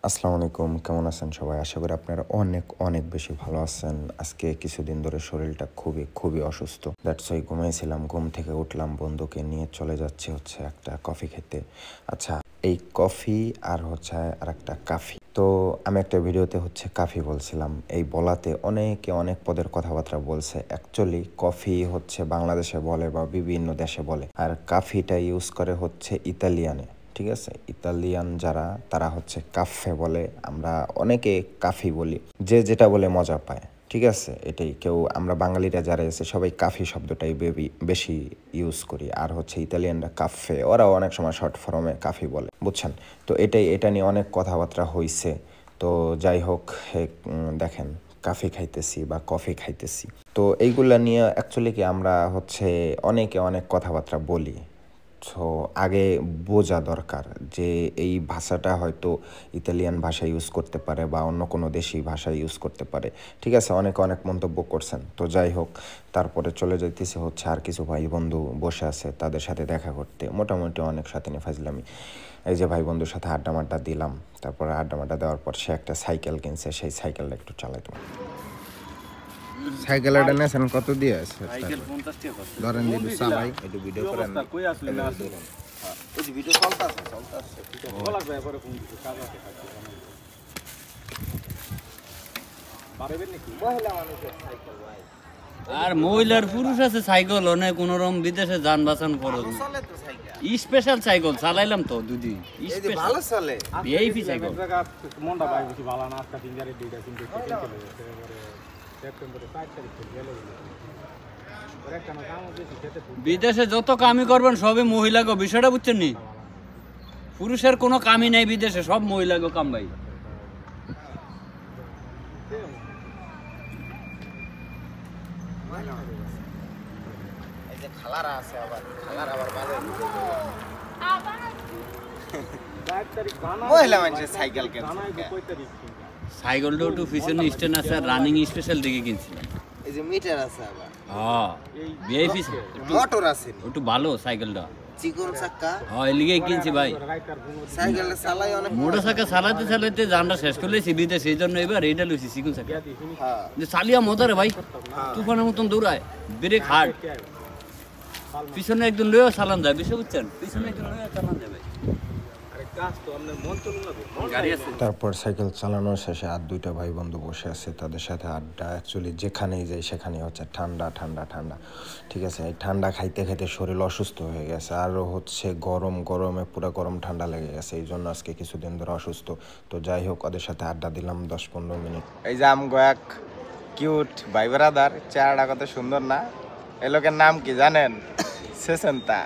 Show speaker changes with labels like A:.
A: আসসালামু আলাইকুম, কেমন আছেন সবাই? আশা করি আপনারা অনেক অনেক বেশি ভালো আছেন। আজকে কিছুদিন ধরে শরীরটা খুবই অসুস্থ। দ্যাটস ওয়াই ঘুমিয়েছিলাম, ঘুম থেকে উঠলাম, বন্ধুকে নিয়ে চলে যাচ্ছে হচ্ছে একটা কফি খেতে। আচ্ছা, এই কফি আর হচ্ছে আর একটা কাফি। তো আমি একটা ভিডিওতে হচ্ছে কাফি বলছিলাম, এই বলাতে অনেকে অনেক পদের কথাবার্তা বলছে। অ্যাকচুয়ালি কফি হচ্ছে বাংলাদেশে বলে বা বিভিন্ন দেশে বলে, আর কাফিটা ইউজ করে হচ্ছে ইতালিয়ানে। ঠিক আছে, ইতালিয়ান যারা তারা হচ্ছে কাফে বলে, আমরা অনেকে কাফি বলি, যে যেটা বলে মজা পায়। ঠিক আছে, এটাই কেউ আমরা বাঙালিরা যারা আছে সবাই কাফি শব্দটাই বেশি ইউজ করি, আর হচ্ছে ইতালিয়ানরা কাফে, ওরাও অনেক সময় শর্ট ফর্মে কাফি বলে, বুঝছেন? তো এটা নিয়ে অনেক কথাবার্তা হয়েছে। তো যাই হোক, দেখেন, কাফি খাইতেছি বা কফি খাইতেছি, তো এইগুলা নিয়ে অ্যাকচুয়ালি কি আমরা হচ্ছে অনেকে অনেক কথাবার্তা বলি। সো আগে বোঝা দরকার যে এই ভাষাটা হয়তো ইতালিয়ান ভাষা ইউজ করতে পারে বা অন্য কোনো দেশি ভাষা ইউজ করতে পারে। ঠিক আছে, অনেক অনেক মন্তব্য করছেন। তো যাই হোক, তারপরে চলে যাইতেছে হচ্ছে আর কিছু ভাই বন্ধু বসে আছে, তাদের সাথে দেখা করতে। মোটামুটি অনেক সাথে নিয়ে ফাজলামি, এই যে ভাই বন্ধুর সাথে আড্ডা মাড্ডা দিলাম। তারপরে আড্ডা মাড্ডা দেওয়ার পর সে একটা সাইকেল কিনছে, সেই সাইকেলটা একটু চালাইতাম। সাইকেল এটা নেছেন কত দিয়ে আছে?
B: সাইকেল 50 টাকা
A: ধরেন দিদি চালাই একটু ভিডিও করেন।
B: কই আসলে না আসলে
A: ওই যে ভিডিও চলতেছে
B: বলা যায় পরে ফোন দিতে কাজ আছে পারবেন নাকি মহিলা মানুষের সাইকেল ভাই আর মহিলার পুরুষ আছে সাইকেল অনেক কোন রকম বিদেশে যান বাঁচান খরচ
A: চলে তো সাইকেল,
C: স্পেশাল সাইকেল চালাইলাম তো দুদিন
A: এই যে ভালো চলে
C: ভিআইপি সাইকেল
B: জায়গা মনটা ভাই বেশি ভালো না আজকে ফিঙ্গারে দুইটা তিনটে চলে পরে সেপ্টেম্বরে 4 তারিখ থেকে গেল পরে একটা কাম হচ্ছে খেতে বিদেশে যত কামই করবেন সবই মহিলাগো, বিষয়টা বুঝছেন নি? পুরুষের কোনো কামই নাই বিদেশে, সব মহিলাগো কাম ভাই।
A: এই যে খালারা আছে, আবার বাজে মহিলা মানুষের সাইকেল কিনছে।
C: সাইকেলটা একটু পিছনে স্ট্যান্ড আছে আর রানিং স্পেশাল দিকে কিনছিলাম।
A: এই যে মিটার আছে, আবার
C: হ্যাঁ ভিআইপি
A: মোটর আছে,
C: একটু ভালো সাইকেলটা,
A: চিকন চাকা।
C: হ্যাঁ এলিগেই কিনছি ভাই।
A: সাইকেল চালাই অনেক
C: মোটর চাকা চালাতে জানটা শেষ করলেছি বিদেশে, এই জন্য এবার এইটা লইছি চিকন চাকা।
A: হ্যাঁ
C: চালিয়া মজা রে ভাই, তুফানের মতন দৌড়ায়, ব্রেক হার্ড, পিছনে একজন লইয়া চালান যায়, বিষয় বুঝছেন? পিছনে একজন লইয়া চালান যায় ভাই।
A: তারপর সাইকেল চালানোর শেষে আর দুইটা ভাই বন্ধু বসে আছে, তাদের সাথে আড্ডা। অ্যাকচুয়ালি যেখানেই যাই সেখানে হচ্ছে ঠান্ডা ঠান্ডা ঠান্ডা। ঠিক আছে, এই ঠান্ডা খাইতে খাইতে শরীর অসুস্থ হয়ে গেছে, আরও হচ্ছে গরমে পুরো গরম ঠান্ডা লেগে গেছে, এই জন্য আজকে কিছুদিন ধরে অসুস্থ। তো যাই হোক, ওদের সাথে আড্ডা দিলাম 10-15 মিনিট। এই যে আমগো এক কিউট ভাই ব্রাদার, চেহারাটা কত সুন্দর না? এই লোকের নাম কি জানেন? সেসেন্তা।